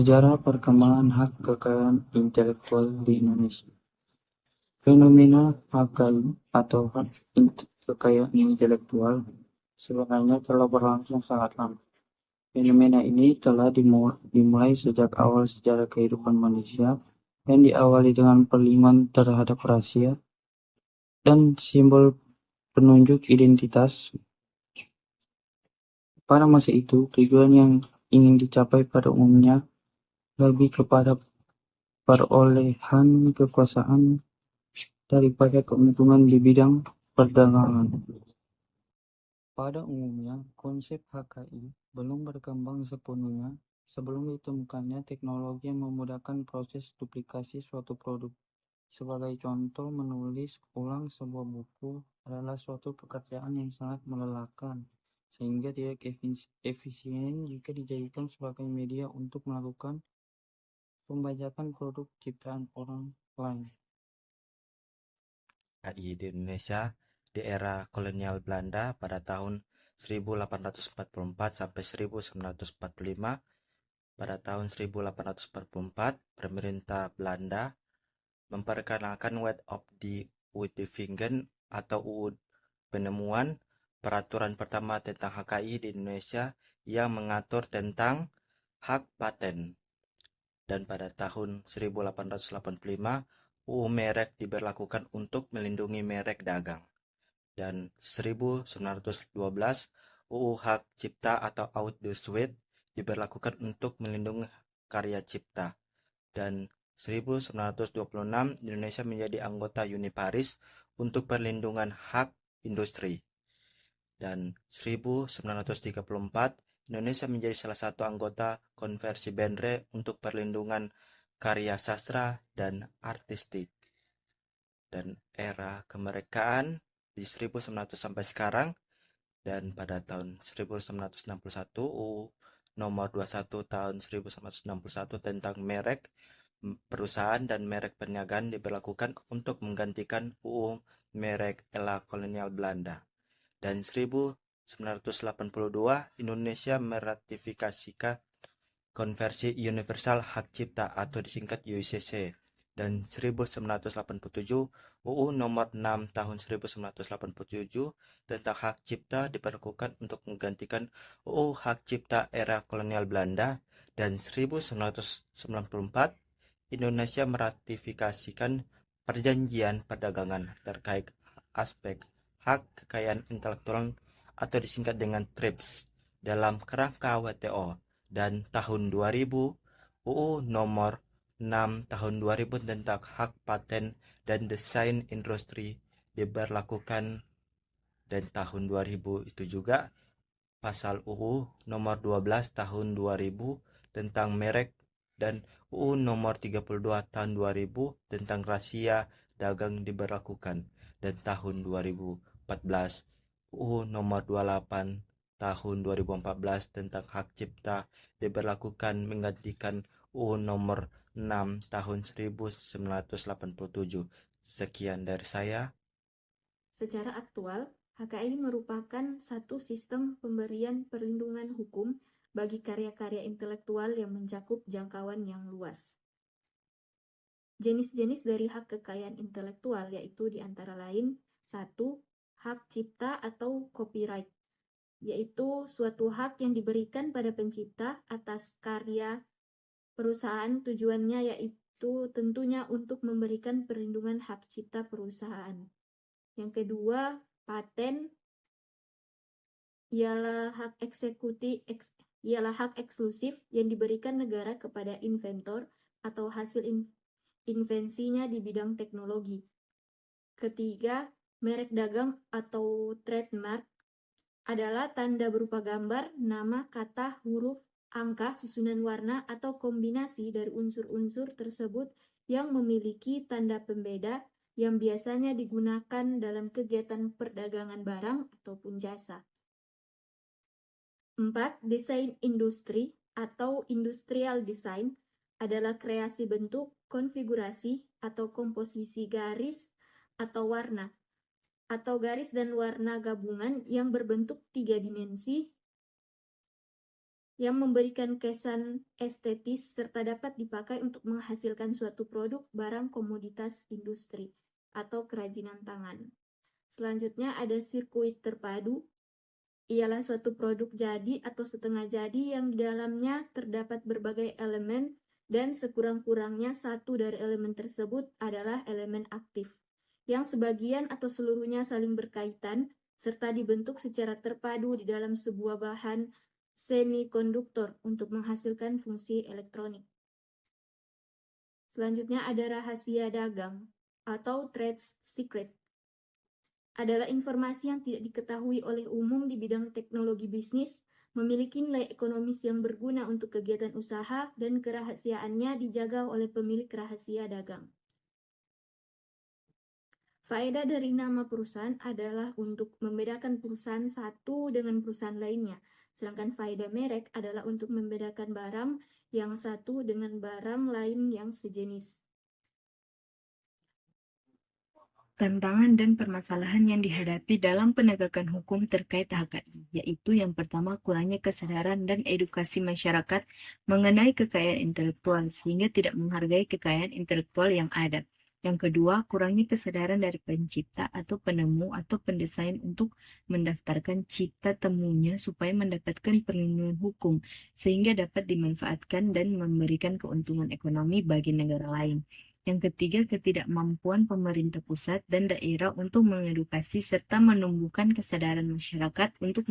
Sejarah perkembangan hak kekayaan intelektual di Indonesia. Fenomena HKI atau hak kekayaan intelektual sebenarnya telah berlangsung sangat lama. Fenomena ini telah dimulai sejak awal sejarah kehidupan manusia yang diawali dengan perlindungan terhadap rahasia dan simbol penunjuk identitas. Pada masa itu, tujuan yang ingin dicapai pada umumnya lebih kepada perolehan kekuasaan daripada keuntungan di bidang perdagangan. Pada umumnya, konsep HKI belum berkembang sepenuhnya sebelum ditemukannya teknologi yang memudahkan proses duplikasi suatu produk. Sebagai contoh, menulis ulang sebuah buku adalah suatu pekerjaan yang sangat melelahkan, sehingga tidak efisien jika dijadikan sebagai media untuk melakukan pembajakan produk ciptaan orang lain. HKI di Indonesia di era kolonial Belanda pada tahun 1844 sampai 1945. Pada tahun 1844, pemerintah Belanda memperkenalkan Wet of the Uitgevingen atau UU Penemuan, peraturan pertama tentang HKI di Indonesia yang mengatur tentang hak paten. Dan pada tahun 1885, UU merek diberlakukan untuk melindungi merek dagang. Dan 1912, UU Hak Cipta atau Auteurswet diberlakukan untuk melindungi karya cipta. Dan 1926, Indonesia menjadi anggota Uni Paris untuk perlindungan hak industri. Dan 1934, Indonesia menjadi salah satu anggota Konvensi Bendre untuk perlindungan karya sastra dan artistik. Dan era kemerdekaan di 1900 sampai sekarang, dan pada tahun 1961 UU nomor 21 tahun 1961 tentang merek perusahaan dan merek perniagaan diberlakukan untuk menggantikan UU merek era kolonial Belanda. Dan 1982 Indonesia meratifikasikan Konvensi Universal Hak Cipta atau disingkat UICC. Dan 1987 UU nomor 6 tahun 1987 tentang hak cipta diperlakukan untuk menggantikan UU Hak Cipta era kolonial Belanda. Dan 1994 Indonesia meratifikasikan perjanjian perdagangan terkait aspek hak kekayaan intelektual atau disingkat dengan TRIPS dalam kerangka WTO. Dan tahun 2000 UU nomor 6 tahun 2000 tentang hak paten dan desain industri diberlakukan. Dan tahun 2000 itu juga pasal UU nomor 12 tahun 2000 tentang merek dan UU nomor 32 tahun 2000 tentang rahasia dagang diberlakukan. Dan tahun 2014 UU nomor 28 tahun 2014 tentang hak cipta diberlakukan menggantikan UU nomor 6 tahun 1987. Sekian dari saya. Secara aktual, HKI merupakan satu sistem pemberian perlindungan hukum bagi karya-karya intelektual yang mencakup jangkauan yang luas. Jenis-jenis dari hak kekayaan intelektual yaitu di antara lain 1. Hak cipta atau copyright, yaitu suatu hak yang diberikan pada pencipta atas karya perusahaan. Tujuannya yaitu tentunya untuk memberikan perlindungan hak cipta perusahaan. Yang kedua, paten ialah hak eksklusif yang diberikan negara kepada inventor atau hasil invensinya di bidang teknologi. Ketiga, merek dagang atau trademark adalah tanda berupa gambar, nama, kata, huruf, angka, susunan warna, atau kombinasi dari unsur-unsur tersebut yang memiliki tanda pembeda yang biasanya digunakan dalam kegiatan perdagangan barang ataupun jasa. 4. Desain industri atau industrial design adalah kreasi bentuk, konfigurasi, atau komposisi garis atau warna, atau garis dan warna gabungan yang berbentuk 3 dimensi yang memberikan kesan estetis serta dapat dipakai untuk menghasilkan suatu produk, barang, komoditas industri, atau kerajinan tangan. Selanjutnya ada sirkuit terpadu, ialah suatu produk jadi atau setengah jadi yang di dalamnya terdapat berbagai elemen dan sekurang-kurangnya satu dari elemen tersebut adalah elemen aktif, yang sebagian atau seluruhnya saling berkaitan serta dibentuk secara terpadu di dalam sebuah bahan semikonduktor untuk menghasilkan fungsi elektronik. Selanjutnya ada rahasia dagang atau trade secret. Adalah informasi yang tidak diketahui oleh umum di bidang teknologi bisnis, memiliki nilai ekonomis yang berguna untuk kegiatan usaha, dan kerahasiaannya dijaga oleh pemilik rahasia dagang. Faedah dari nama perusahaan adalah untuk membedakan perusahaan satu dengan perusahaan lainnya, sedangkan faedah merek adalah untuk membedakan barang yang satu dengan barang lain yang sejenis. Tantangan dan permasalahan yang dihadapi dalam penegakan hukum terkait HKI, yaitu yang pertama, kurangnya kesadaran dan edukasi masyarakat mengenai kekayaan intelektual sehingga tidak menghargai kekayaan intelektual yang ada. Yang kedua, kurangnya kesadaran dari pencipta atau penemu atau pendesain untuk mendaftarkan cipta temunya supaya mendapatkan perlindungan hukum sehingga dapat dimanfaatkan dan memberikan keuntungan ekonomi bagi negara lain. Yang ketiga, ketidakmampuan pemerintah pusat dan daerah untuk mengedukasi serta menumbuhkan kesadaran masyarakat untuk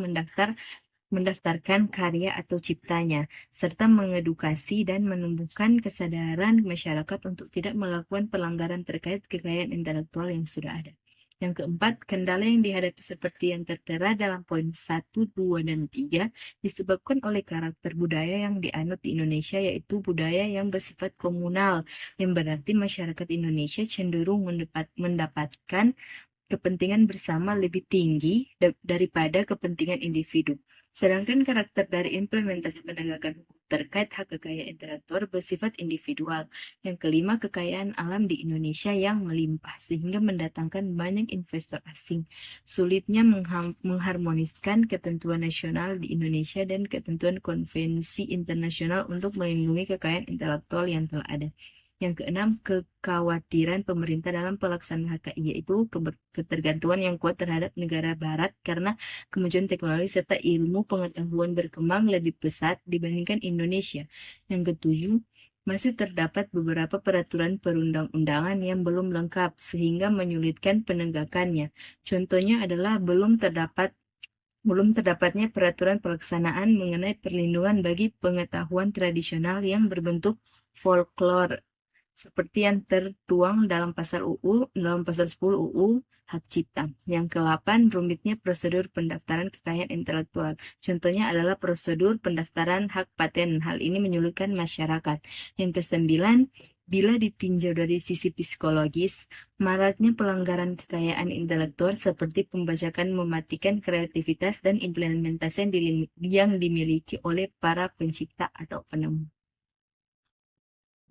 mendaftarkan karya atau ciptanya, serta mengedukasi dan menumbuhkan kesadaran masyarakat untuk tidak melakukan pelanggaran terkait kekayaan intelektual yang sudah ada. Yang keempat, kendala yang dihadapi seperti yang tertera dalam poin 1, 2, dan 3 disebabkan oleh karakter budaya yang dianut di Indonesia, yaitu budaya yang bersifat komunal, yang berarti masyarakat Indonesia cenderung mendapatkan kepentingan bersama lebih tinggi daripada kepentingan individu. Sedangkan karakter dari implementasi penegakan hukum terkait hak kekayaan intelektual bersifat individual. Yang kelima, kekayaan alam di Indonesia yang melimpah sehingga mendatangkan banyak investor asing. Sulitnya mengharmoniskan ketentuan nasional di Indonesia dan ketentuan konvensi internasional untuk melindungi kekayaan intelektual yang telah ada. Yang keenam, kekhawatiran pemerintah dalam pelaksanaan HKI, yaitu ketergantungan yang kuat terhadap negara barat karena kemajuan teknologi serta ilmu pengetahuan berkembang lebih pesat dibandingkan Indonesia. Yang ketujuh, masih terdapat beberapa peraturan perundang-undangan yang belum lengkap sehingga menyulitkan penegakannya. Contohnya adalah belum terdapatnya peraturan pelaksanaan mengenai perlindungan bagi pengetahuan tradisional yang berbentuk folklore, seperti yang tertuang dalam pasal 10 UU Hak Cipta. Yang ke-8, rumitnya prosedur pendaftaran kekayaan intelektual. Contohnya adalah prosedur pendaftaran hak paten. Hal ini menyulitkan masyarakat. Yang ke-9, bila ditinjau dari sisi psikologis, maraknya pelanggaran kekayaan intelektual seperti pembajakan mematikan kreativitas dan implementasi yang dimiliki oleh para pencipta atau penemu.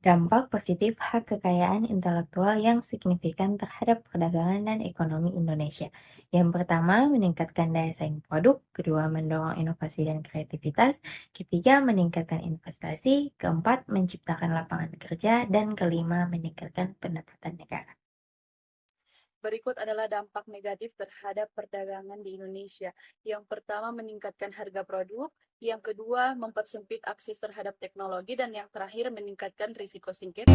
Dampak positif hak kekayaan intelektual yang signifikan terhadap perdagangan dan ekonomi Indonesia. Yang pertama, meningkatkan daya saing produk. Kedua, mendorong inovasi dan kreativitas. Ketiga, meningkatkan investasi. Keempat, menciptakan lapangan kerja. Dan kelima, meningkatkan pendapatan negara. Berikut adalah dampak negatif terhadap perdagangan di Indonesia. Yang pertama, meningkatkan harga produk. Yang kedua, mempersempit akses terhadap teknologi. Dan yang terakhir, meningkatkan risiko singkir.